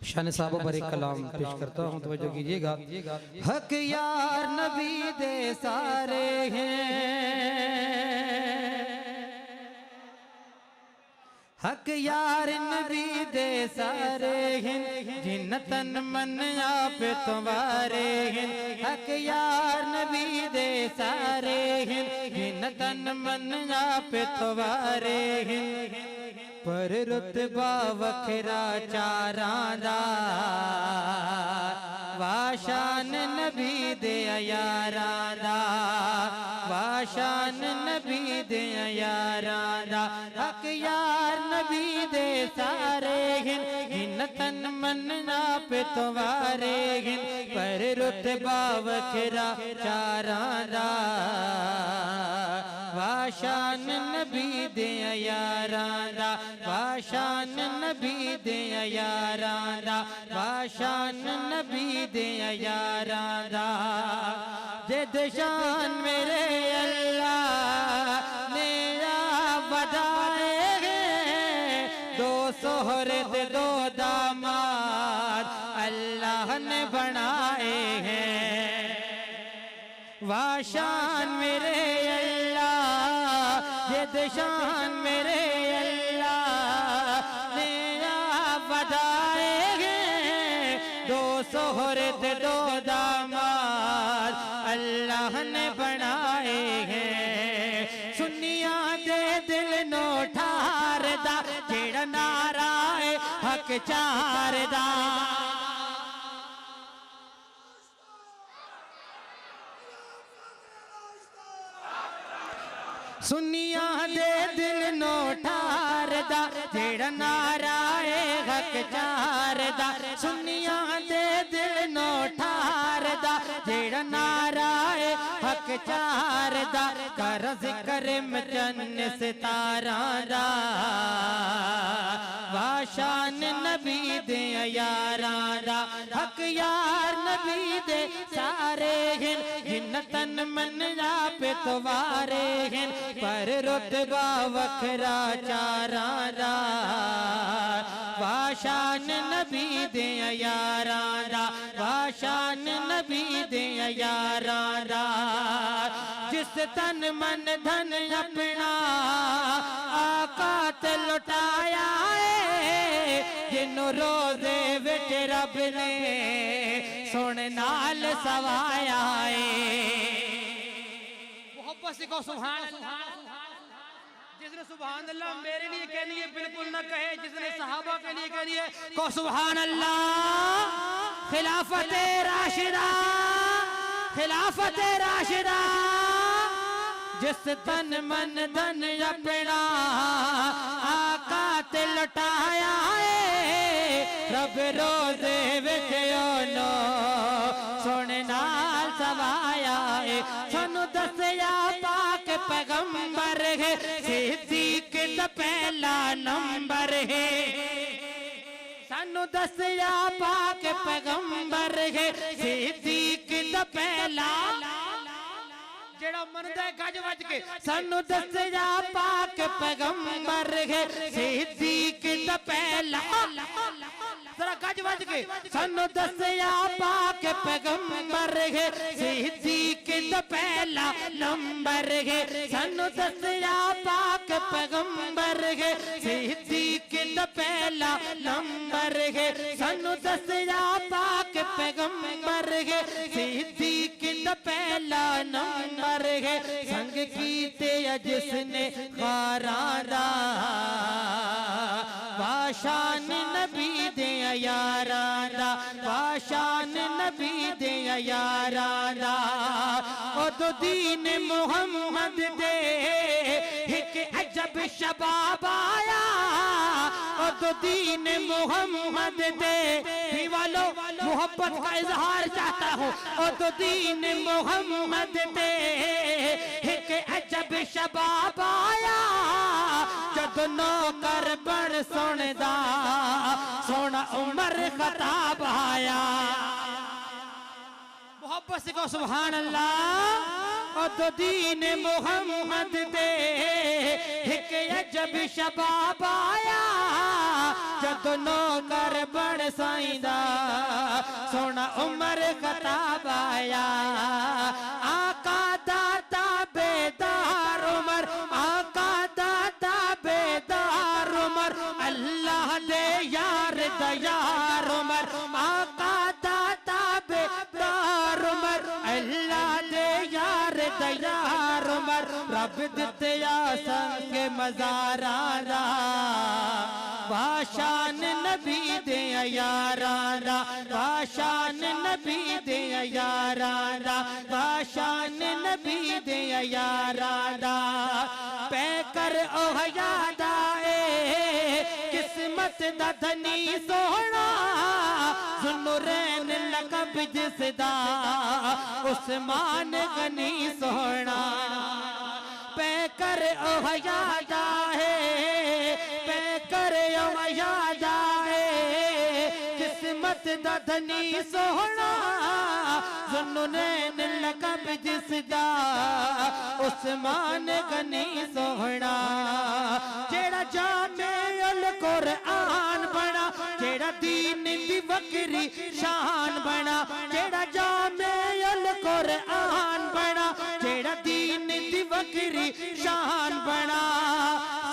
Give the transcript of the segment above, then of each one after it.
शान साहब पर एक कलाम पेश करता हूँ, तवज्जो कीजिएगा। हक यार नबी दे सारे हैं, हक यार नबी दे सारे हैं, जिन तन मन आप तुम्हारे हैं। हक यार नबी दे सारे हैं, जिन तन मन आप तुम्हारे हैं। पर रुतबा वखरा चारां दा, वाशान नबी दे यारां दा, वाशान नबी दे यारां दा। हक यार नबी दे सारे हैं, जिन तन मन आप तुम्हारे हैं। पर रुतबा वखरा चारां दा, वाशान नबी दे यारां दा, वाशान नबी दे यारां दा, वाशान नबी दे यारां दा। जिद शान मेरे अल्लाह ने बढ़ाए हैं, दो सोहरत दो दामाद अल्लाह ने बनाए हैं। वाशान मेरे अल्लाह, जिद शान मेरे अल्लाह ने बढ़ाए हैं, दो सोहरत दो दामाद अल्लाह ने बनाए हैं। सुनिया दे दिल नो ठारदा, जेड़ा नाराए हक चारदा। सुनिया दे दिल नो ठारदा, जेड़ा नाराए हक चारदा। सुनिया दे दिल नो ठारदा, जेड़ा नाराए हक चारदा। कर जिक्र मचन सितारां दा, वाशान नबी दे यारां दा। हक यार नबी दे सारे हैं, जिन तन मन आप तुम्हारे हैं। पर रुतबा वखरा चारां दा, वाशान नबी दे यारां दा, वाशान नबी दे यारां दा। जिस तन मन धन अपना आका ते लुटाया है, जिन्हों रोज़े विच रब ने सोने नाल सवाया है। मोहब्बत से कहो सुभान अल्लाह। जिसने सुभान अल्लाह मेरे लिए कह लिए बिल्कुल न कहे, जिसने सहाबा के लिए कह लिए कहो सुभान अल्लाह। खिलाफत राशिदा, खिलाफत राशिदा। जिस तन मन धन अपना आका ते लुटाया है, रब रोज़े विच ओनो सोने नाल सवाया है। सानू दसया पाक पैगंबर है, सिद्दीक दा पहला नंबर है। सानू दसया पाक पैगंबर है, सिद्दीक दा पहला, जेड़ा मनदा गज वज के। सानू दसया पाक पैगंबर है, सिद्दीक दा पहला, जरा गज वज के। सानू दसया पाक पैगंबर है, सिद्दीक दा पहला नंबर है। सानू दसया पाक पैगंबर है, सिद्दीक दा पहला नंबर है। सानू दसया पाक पैगंबर है, सिद्दीक दा पहला नंबर है। संग कीते जिसने खारां दा, वाशान नबी दे यारां दा, वाशान नबी दे यारां दा। ओ तो दीन मुहम्मद दे एक अजब शबाब आया, ओ तो दीन मुहम्मद दे। वालों मोहब्बत का इजहार चाहता हूँ। ओ तो दीन मुहम्मद दे एक अजब शबाब आया, जद नौकर बन सुनदा सोना उमर खताब आया। मोहब्बत से कहो सुभान अल्लाह। उदो दीन मुहम्मद दे एक अजब शबाब आया जदों नौकर बन साईंदा सोना उमर खताब आया आका दाता बेदार उमर आका दाता बेदार उमर अल्लाह दे यार दयार उमर आका दाता बेदार उमर अल्लाह दे यार दयार उमर रब दित्या संग मज़ारा दा वाशान नबी दे यारा दा वाशान नबी दे यारा दा वाशान नबी दे यारा दा पै कर ओ हयादा किस्मत दा धनी सोहना ज़ुन्नुरैन लक़ब जिसदा उस्मान गनी सोहना पै कर ओ हयादा पै कर ओ हयादा किस्मत दा धनी सोहना ज़ुन्नुरैन लक़ब जिसदा उस्मान गनी सोहना जेड़ा जामे अल कुरआन बना जेड़ा दीन दी वकरी शान बना जेड़ा जामे अल कुरआन बना जेड़ा दीन दी वकरी शान बना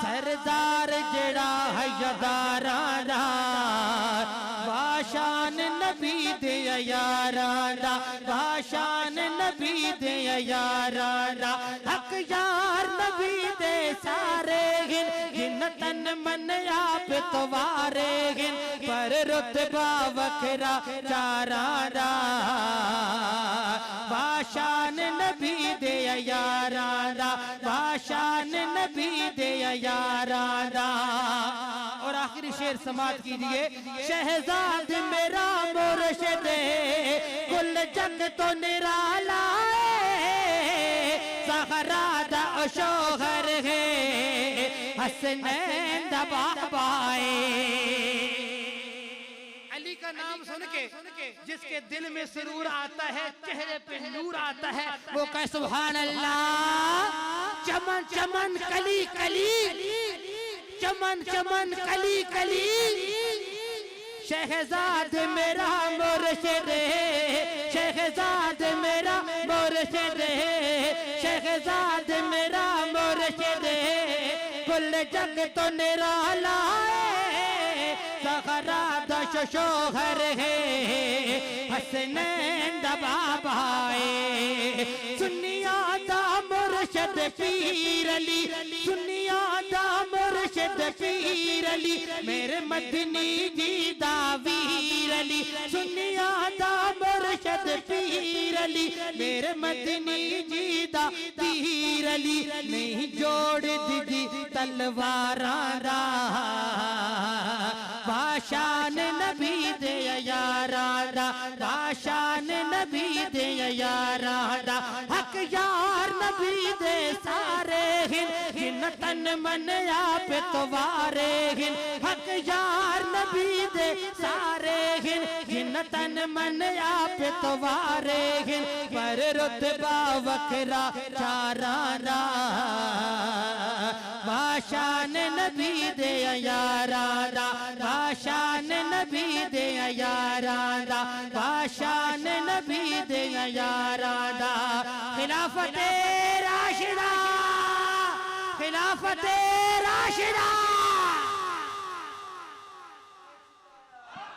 सरदार जेड़ा हयादारा दा वाशान नबी दे यारा दा वाशान नबी दे यारा दा हक यार नबी दे सारे गिन तन मन आप तवारे गिन पर रुतबा वखरा चारा दा वाशान नबी दे यारा दा वाशान नबी दे यारा दा। और आखिरी शेर समाप्त कीजिए शहजाद मेरा मुर्शिद कुल जग तो निराला ज़हरा दा शोहर है हसनैन दा बाबा अली का नाम सुन के जिसके दिल में सुरूर आता है चेहरे पे नूर आता है वो कहे सुभान अल्लाह चमन चमन कली कली चमन चमन कली कली शहजाद मेरा मुर्शिद शहजाद मेरा मुर्शिद शहजाद मेरा मुर्शिद कुल जग तो निराला ज़हरा दा शोहर है हसनैन दा बाबा सुन्निया दा मुर्शिद पीर अली सुन्निया दा मुर्शिद पीर अली मेरे मदनी जी दा वीर अली सुन्निया दा मुर्शिद पीर अली मेरे मदनी जी दा वीर अली नहीं जोड़ दी तलवारा दा वाशान नबी दे यारा दा वाशान नबी दे यारा दा हक यार नबी दे सारे हिन तन मन आप तवारे हिन हक यार नबी दे सारे हिन तन मन आप तवारे हिन पर रुतबा वखरा चारा दा वाशान नबी दे यारा दा वाशान नबी दे यारा दा वाशान नबी दे यारा दा खिलाफत राशिदा